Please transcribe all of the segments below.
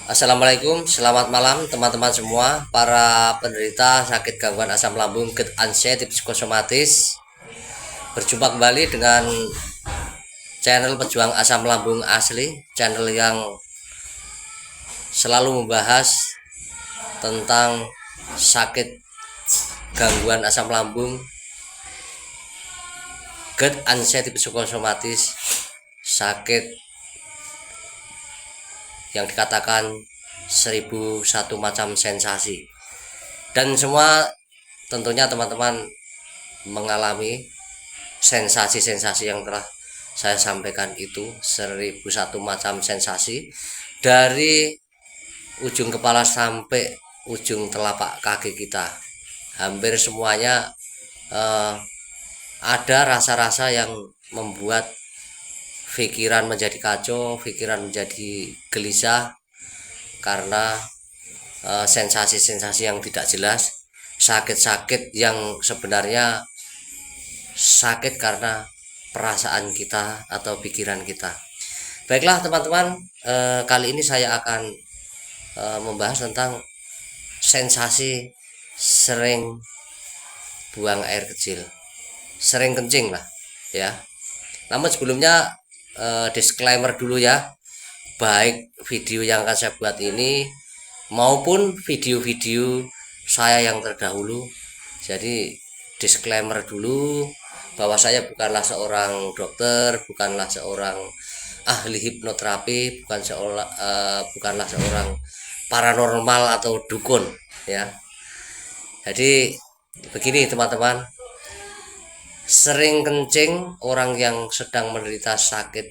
Assalamualaikum, selamat malam teman-teman semua, para penderita sakit gangguan asam lambung GERD anxiety psikosomatis. Berjumpa kembali dengan channel Pejuang Asam Lambung Asli, channel yang selalu membahas tentang sakit gangguan asam lambung GERD anxiety psikosomatis, sakit yang dikatakan 1001 macam sensasi, dan semua tentunya teman-teman mengalami sensasi-sensasi yang telah saya sampaikan itu, 1001 macam sensasi, dari ujung kepala sampai ujung telapak kaki kita. Hampir semuanya ada rasa-rasa yang membuat pikiran menjadi kacau, pikiran menjadi gelisah karena sensasi-sensasi yang tidak jelas, sakit-sakit yang sebenarnya sakit karena perasaan kita atau pikiran kita. Baiklah teman-teman, kali ini saya akan membahas tentang sensasi sering buang air kecil, sering kencing lah ya. Namun sebelumnya disclaimer dulu ya, baik video yang akan saya buat ini maupun video-video saya yang terdahulu. Jadi disclaimer dulu bahwa saya bukanlah seorang dokter, bukanlah seorang ahli hipnoterapi, bukanlah seorang paranormal atau dukun ya. Jadi begini teman-teman, sering kencing orang yang sedang menderita sakit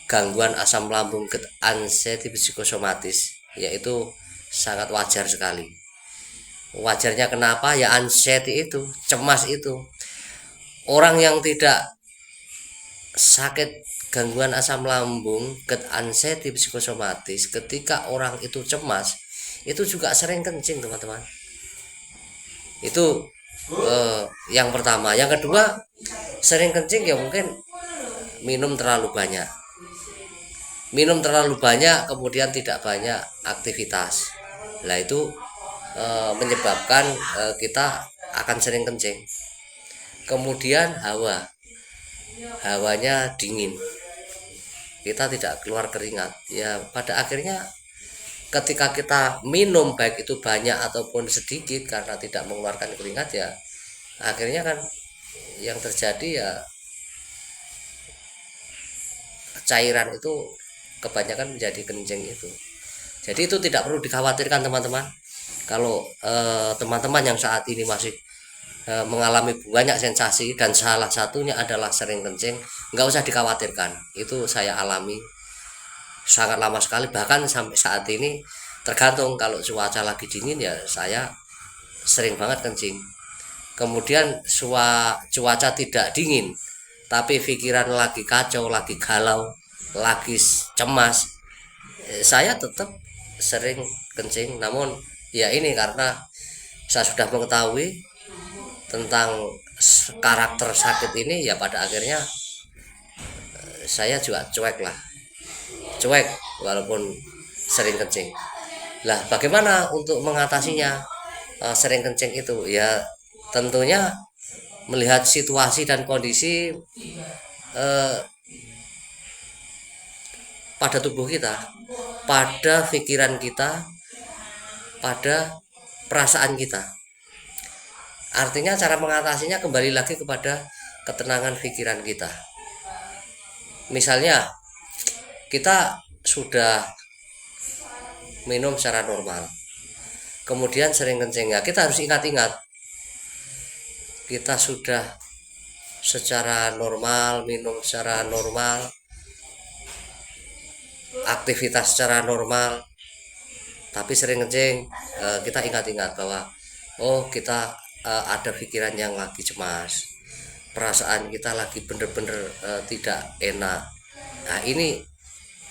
gangguan asam lambung GERD anxiety psikosomatis, yaitu sangat wajar sekali. Wajarnya kenapa? Ya anxiety itu, cemas itu. Orang yang tidak sakit gangguan asam lambung GERD anxiety psikosomatis, ketika orang itu cemas, itu juga sering kencing teman-teman. Itu yang pertama. Yang kedua, sering kencing ya mungkin minum terlalu banyak, kemudian tidak banyak aktivitas. Nah itu menyebabkan kita akan sering kencing. Kemudian hawanya dingin, kita tidak keluar keringat ya. Pada akhirnya ketika kita minum, baik itu banyak ataupun sedikit, karena tidak mengeluarkan keringat ya, akhirnya kan yang terjadi ya cairan itu kebanyakan menjadi kencing itu. Jadi itu tidak perlu dikhawatirkan teman-teman. Kalau teman-teman yang saat ini masih mengalami banyak sensasi dan salah satunya adalah sering kencing, nggak usah dikhawatirkan. Itu saya alami sangat lama sekali, bahkan sampai saat ini. Tergantung, kalau cuaca lagi dingin ya saya sering banget kencing. Kemudian cuaca tidak dingin tapi pikiran lagi kacau, lagi galau, lagi cemas, saya tetap sering kencing. Namun ya ini karena saya sudah mengetahui tentang karakter sakit ini, ya pada akhirnya saya juga cuek walaupun sering kencing. Lah bagaimana untuk mengatasinya sering kencing itu? Ya tentunya melihat situasi dan kondisi pada tubuh kita, pada pikiran kita, pada perasaan kita. Artinya cara mengatasinya kembali lagi kepada ketenangan pikiran kita. Misalnya kita sudah minum secara normal, kemudian sering kencing, ya kita harus ingat-ingat, kita sudah secara normal minum secara normal, aktivitas secara normal, tapi sering kencing. Kita ingat-ingat bahwa kita ada pikiran yang lagi cemas, perasaan kita lagi bener-bener tidak enak. Nah ini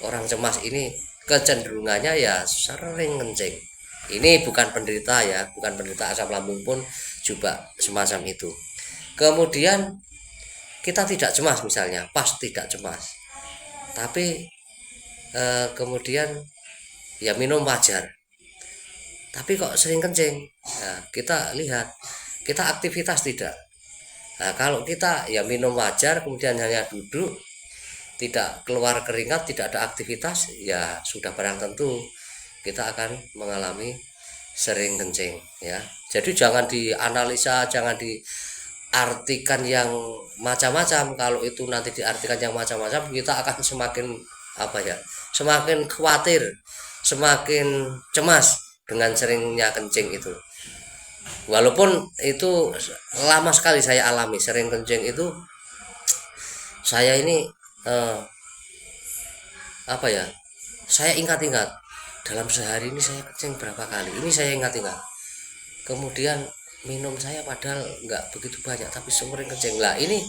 orang cemas ini kecenderungannya ya sering kencing. Ini bukan penderita ya, bukan penderita asam lambung pun juga semacam itu. Kemudian kita tidak cemas, misalnya pas tidak cemas, tapi kemudian ya minum wajar, tapi kok sering kencing. Nah, kita lihat kita aktivitas tidak. Nah, kalau kita ya minum wajar kemudian hanya duduk, tidak keluar keringat, tidak ada aktivitas, ya sudah barang tentu kita akan mengalami sering kencing ya. Jadi jangan dianalisa, jangan diartikan yang macam-macam. Kalau itu nanti diartikan yang macam-macam, kita akan semakin apa ya? Semakin khawatir, semakin cemas dengan seringnya kencing itu. Walaupun itu lama sekali saya alami sering kencing itu, saya ini apa ya? Saya ingat-ingat dalam sehari ini saya kencing berapa kali. Ini saya ingat-ingat. Kemudian minum saya padahal nggak begitu banyak tapi sering kencing. Lah ini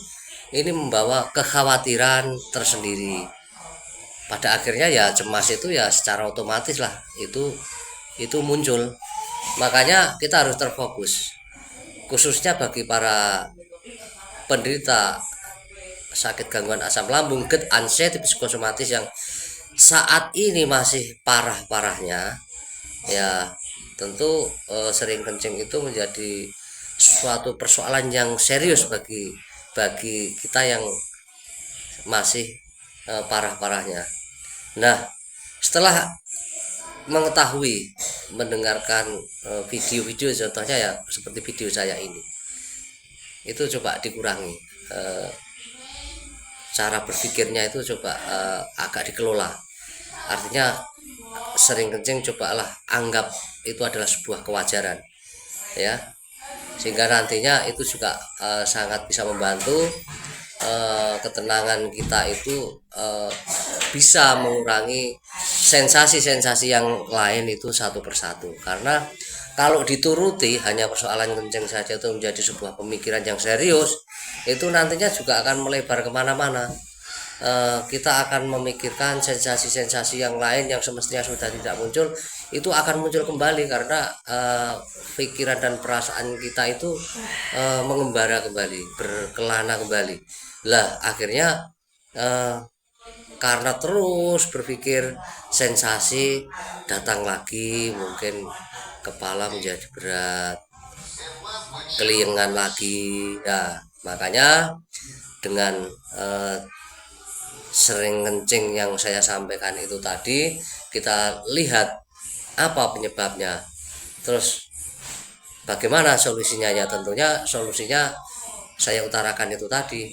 membawa kekhawatiran tersendiri. Pada akhirnya ya cemas itu ya secara otomatis lah itu muncul. Makanya kita harus terfokus. Khususnya bagi para penderita sakit gangguan asam lambung, GERD, anxiety psikosomatis yang saat ini masih parah-parahnya, ya tentu sering kencing itu menjadi suatu persoalan yang serius bagi kita yang masih parah-parahnya. Nah, setelah mengetahui, mendengarkan video-video contohnya ya seperti video saya ini, itu coba dikurangi cara berpikirnya, itu coba agak dikelola. Artinya sering kencing cobalah anggap itu adalah sebuah kewajaran ya, sehingga nantinya itu juga sangat bisa membantu ketenangan kita itu bisa mengurangi sensasi-sensasi yang lain itu satu persatu. Karena kalau dituruti hanya persoalan kencing saja itu menjadi sebuah pemikiran yang serius, itu nantinya juga akan melebar kemana-mana. Kita akan memikirkan sensasi-sensasi yang lain yang semestinya sudah tidak muncul, itu akan muncul kembali karena pikiran dan perasaan kita itu mengembara kembali, berkelana kembali. Lah akhirnya karena terus berpikir, sensasi datang lagi, mungkin kepala menjadi berat, keliengan lagi. Nah makanya dengan sering kencing yang saya sampaikan itu tadi, kita lihat apa penyebabnya, terus bagaimana solusinya. Ya tentunya solusinya saya utarakan itu tadi.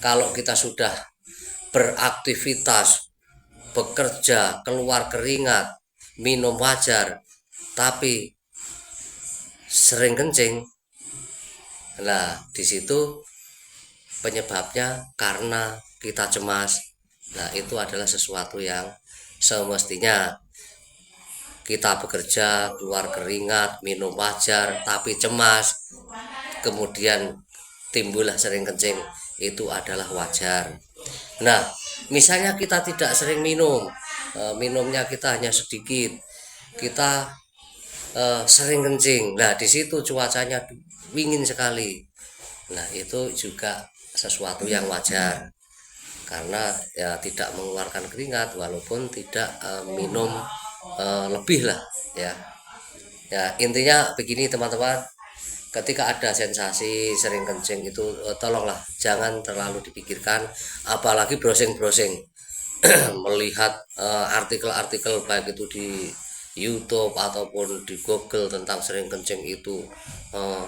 Kalau kita sudah beraktivitas, bekerja, keluar keringat, minum wajar, tapi sering kencing, nah disitu penyebabnya karena kita cemas. Nah itu adalah sesuatu yang semestinya kita bekerja, keluar keringat, minum wajar, tapi cemas, kemudian timbullah sering kencing, itu adalah wajar. Nah misalnya kita tidak sering minum, minumnya kita hanya sedikit, kita sering kencing, nah disitu cuacanya dingin sekali, nah itu juga sesuatu yang wajar karena ya tidak mengeluarkan keringat walaupun tidak minum lebih lah ya. Ya intinya begini teman-teman, ketika ada sensasi sering kencing itu tolonglah jangan terlalu dipikirkan, apalagi browsing-browsing melihat artikel-artikel baik itu di YouTube ataupun di Google tentang sering kencing itu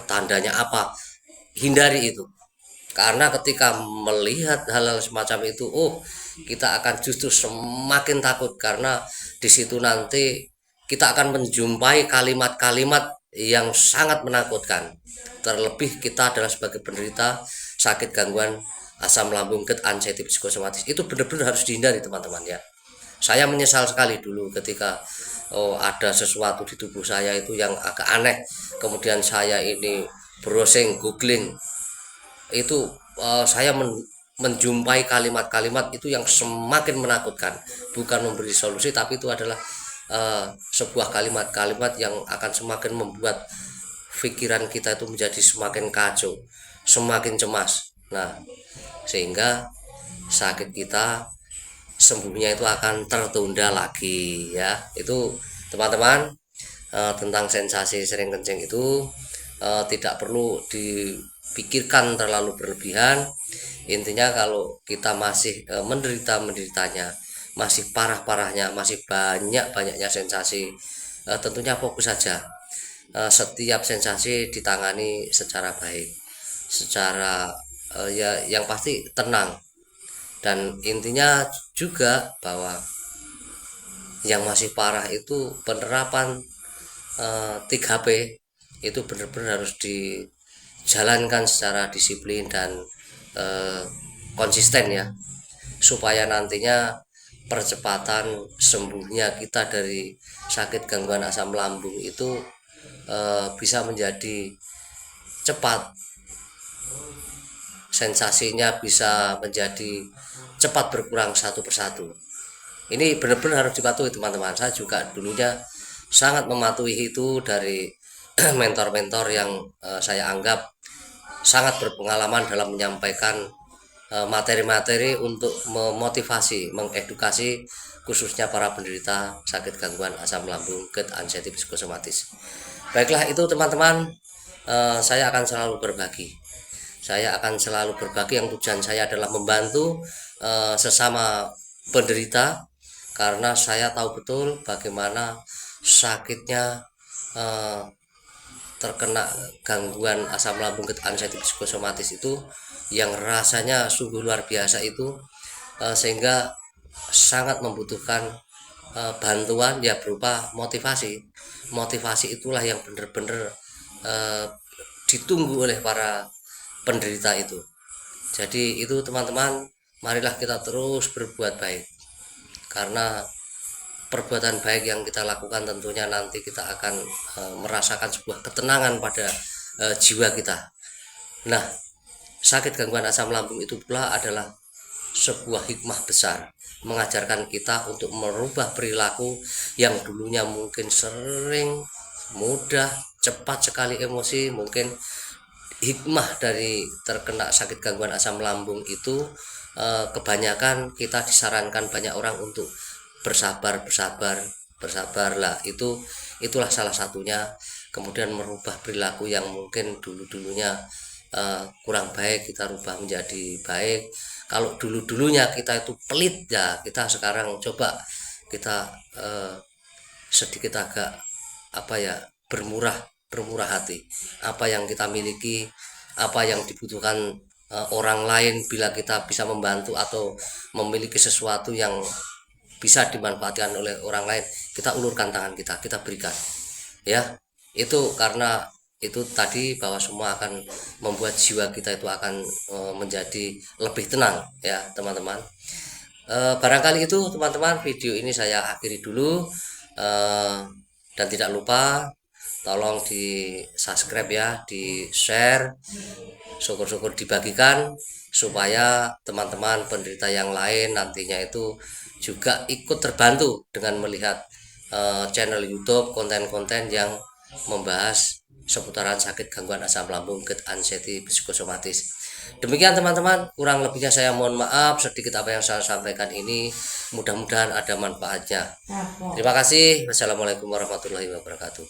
tandanya apa, hindari itu. Karena ketika melihat hal-hal semacam itu, kita akan justru semakin takut karena di situ nanti kita akan menjumpai kalimat-kalimat yang sangat menakutkan. Terlebih kita adalah sebagai penderita sakit gangguan asam lambung, GERD, anxiety psikosomatis, itu benar-benar harus dihindari teman-teman ya. Saya menyesal sekali dulu ketika ada sesuatu di tubuh saya itu yang agak aneh, kemudian saya ini browsing, googling, itu saya menjumpai kalimat-kalimat itu yang semakin menakutkan, bukan memberi solusi, tapi itu adalah sebuah kalimat-kalimat yang akan semakin membuat pikiran kita itu menjadi semakin kacau, semakin cemas. Nah sehingga sakit kita sembuhnya itu akan tertunda lagi ya. Itu teman-teman, tentang sensasi sering kencing itu tidak perlu dipikirkan terlalu berlebihan. Intinya kalau kita masih menderitanya, masih parah-parahnya, masih banyak-banyaknya sensasi, tentunya fokus saja. Setiap sensasi ditangani secara baik, secara ya yang pasti tenang. Dan intinya juga bahwa yang masih parah itu penerapan 3P itu benar-benar harus dijalankan secara disiplin dan konsisten ya, supaya nantinya percepatan sembuhnya kita dari sakit gangguan asam lambung itu bisa menjadi cepat, sensasinya bisa menjadi cepat berkurang satu persatu. Ini benar-benar harus dipatuhi teman-teman. Saya juga dulunya sangat mematuhi itu dari mentor-mentor yang saya anggap sangat berpengalaman dalam menyampaikan materi-materi untuk memotivasi, mengedukasi khususnya para penderita sakit gangguan asam lambung GERD anxiety psikosomatis. Baiklah, itu teman-teman, saya akan selalu berbagi. Saya akan selalu berbagi, yang tujuan saya adalah membantu sesama penderita, karena saya tahu betul bagaimana sakitnya terkena gangguan asam lambung GERD anxiety psikosomatis itu, yang rasanya sungguh luar biasa itu, sehingga sangat membutuhkan bantuan ya berupa motivasi itulah yang benar-benar ditunggu oleh para penderita itu. Jadi itu teman-teman, marilah kita terus berbuat baik, karena perbuatan baik yang kita lakukan tentunya nanti kita akan merasakan sebuah ketenangan pada jiwa kita. Nah, sakit gangguan asam lambung itu pula adalah sebuah hikmah besar, mengajarkan kita untuk merubah perilaku yang dulunya mungkin sering, mudah, cepat sekali emosi. Mungkin hikmah dari terkena sakit gangguan asam lambung itu, kebanyakan kita disarankan banyak orang untuk bersabarlah, itulah salah satunya. Kemudian merubah perilaku yang mungkin dulunya kurang baik, kita rubah menjadi baik. Kalau dulunya kita itu pelit ya, kita sekarang coba kita sedikit agak bermurah hati. Apa yang kita miliki, apa yang dibutuhkan orang lain, bila kita bisa membantu atau memiliki sesuatu yang bisa dimanfaatkan oleh orang lain, kita ulurkan tangan kita berikan ya. Itu karena itu tadi, bahwa semua akan membuat jiwa kita itu akan menjadi lebih tenang ya teman-teman. Barangkali itu teman-teman, video ini saya akhiri dulu, dan tidak lupa tolong di subscribe ya, di share, syukur-syukur dibagikan, supaya teman-teman penderita yang lain nantinya itu juga ikut terbantu dengan melihat channel YouTube, konten-konten yang membahas seputaran sakit gangguan asam lambung GERD anxiety psikosomatis. Demikian teman-teman, kurang lebihnya saya mohon maaf. Sedikit apa yang saya sampaikan ini mudah-mudahan ada manfaatnya. Terima kasih. Wassalamualaikum warahmatullahi wabarakatuh.